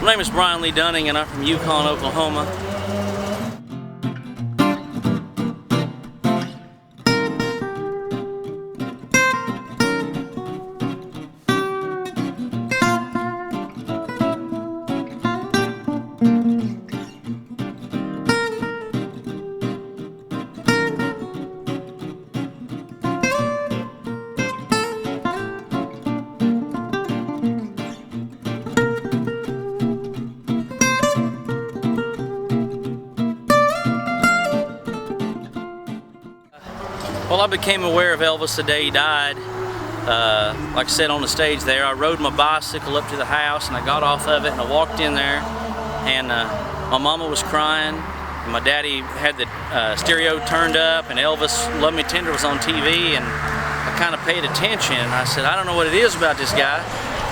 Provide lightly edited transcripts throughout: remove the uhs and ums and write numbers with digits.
My name is Brian Lee Dunning and I'm from Yukon, Oklahoma. Well, I became aware of Elvis the day he died. Like I said on the stage there, I rode my bicycle up to the house and I got off of it and I walked in there and my mama was crying and my daddy had the stereo turned up and Elvis Love Me Tender was on TV, and I kind of paid attention and I said, I don't know what it is about this guy,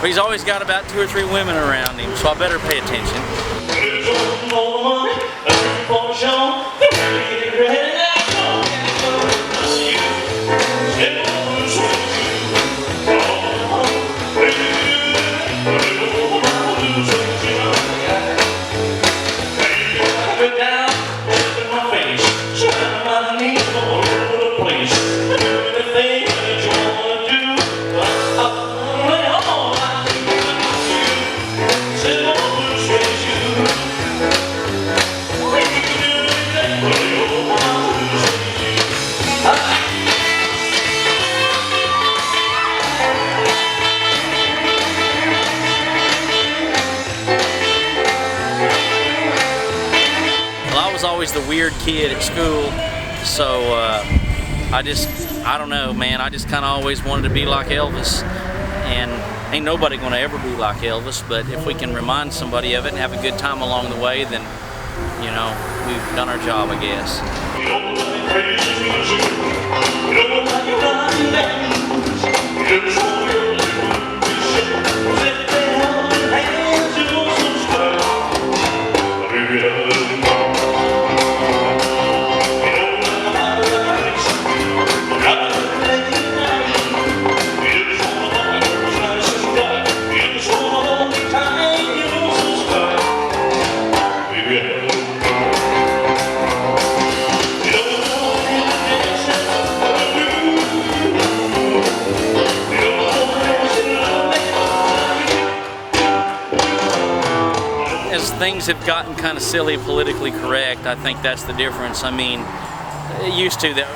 but he's always got about 2 or 3 women around him, so I better pay attention. I was always the weird kid at school, so I don't know, man, I just kind of always wanted to be like Elvis, and ain't nobody gonna ever be like Elvis, but if we can remind somebody of it and have a good time along the way, then, you know, we've done our job, I guess. As things have gotten kind of silly, politically correct, I think that's the difference. I mean, it used to that,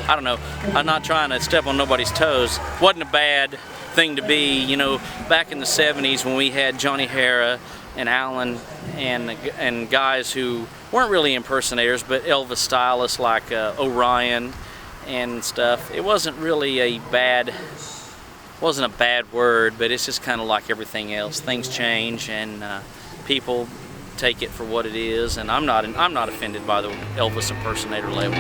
I don't know, I'm not trying to step on nobody's toes. Wasn't a bad thing to be, you know, back in the 70s when we had Johnny Hara and Alan and guys who weren't really impersonators, but Elvis stylists like Orion and stuff. It wasn't really a bad word, but it's just kind of like everything else. Things change and people take it for what it is, and I'm not offended by the Elvis impersonator label.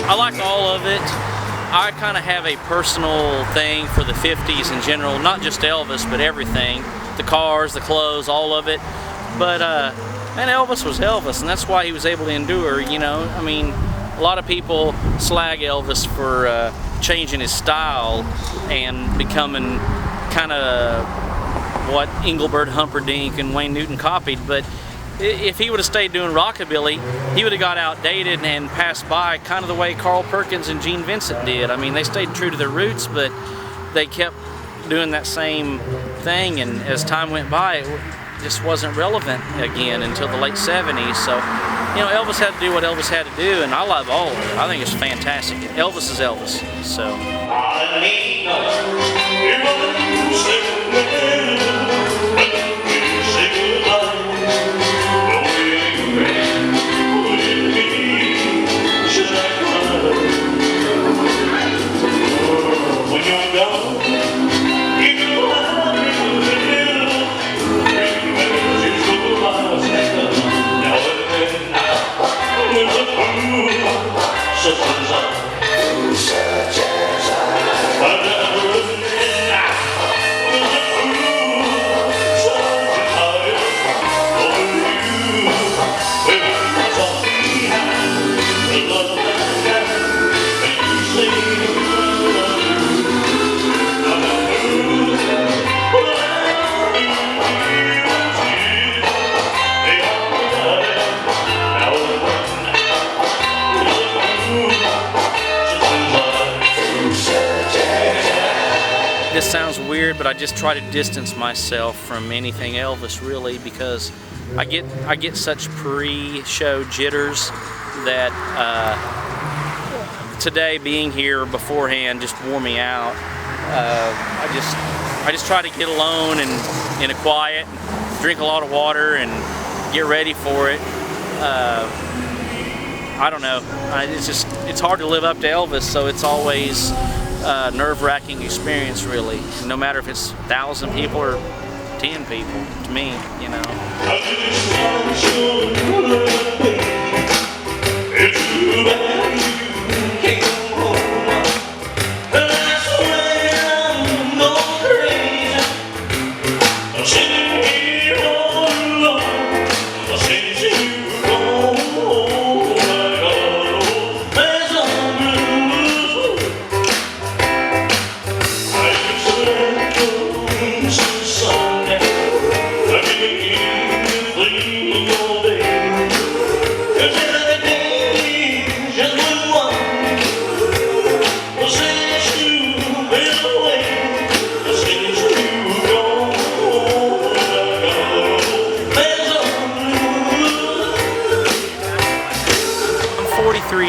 I like all of it. I kind of have a personal thing for the 50s in general, not just Elvis, but everything. The cars, the clothes, all of it. But, man, Elvis was Elvis, and that's why he was able to endure, you know. I mean, a lot of people slag Elvis for changing his style and becoming kind of what Engelbert Humperdinck and Wayne Newton copied, but if he would have stayed doing rockabilly, he would have got outdated and passed by kind of the way Carl Perkins and Gene Vincent did. I mean, they stayed true to their roots, but they kept doing that same thing, and as time went by, it just wasn't relevant again until the late 70s. So, you know, Elvis had to do what Elvis had to do, and I love all of it. I think it's fantastic. Elvis is Elvis, so. but I just try to distance myself from anything Elvis really, because I get such pre-show jitters that today being here beforehand just wore me out. I just try to get alone and in a quiet, drink a lot of water, and get ready for it. I don't know. It's hard to live up to Elvis, so it's always a nerve-wracking experience, really. No matter if it's 1,000 people or 10 people, to me, you know.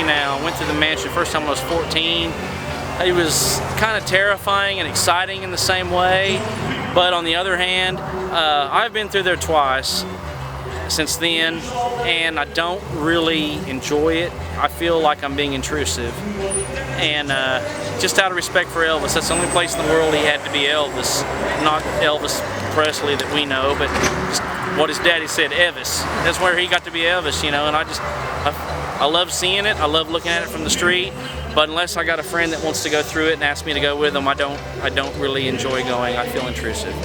Now. Went to the mansion first time I was 14. It was kind of terrifying and exciting in the same way, but on the other hand, I've been through there twice since then, and I don't really enjoy it. I feel like I'm being intrusive, and just out of respect for Elvis, that's the only place in the world he had to be Elvis, not Elvis Presley that we know, but just what his daddy said, Elvis. That's where he got to be Elvis, you know, and I love seeing it. I love looking at it from the street, but unless I got a friend that wants to go through it and ask me to go with them, I don't really enjoy going. I feel intrusive.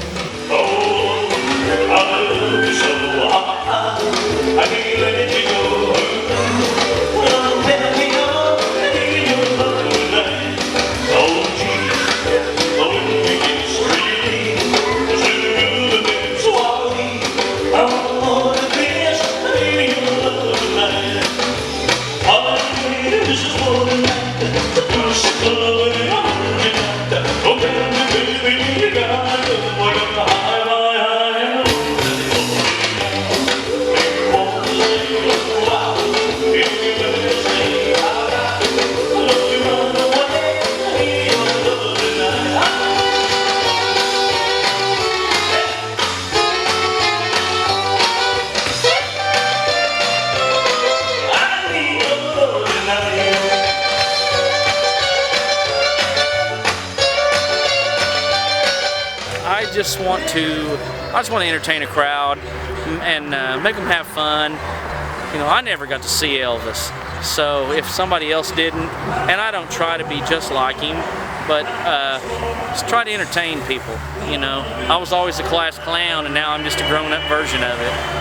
I just want to entertain a crowd and make them have fun. You know, I never got to see Elvis, so if somebody else didn't, and I don't try to be just like him, but just try to entertain people. You know, I was always a class clown, and now I'm just a grown-up version of it.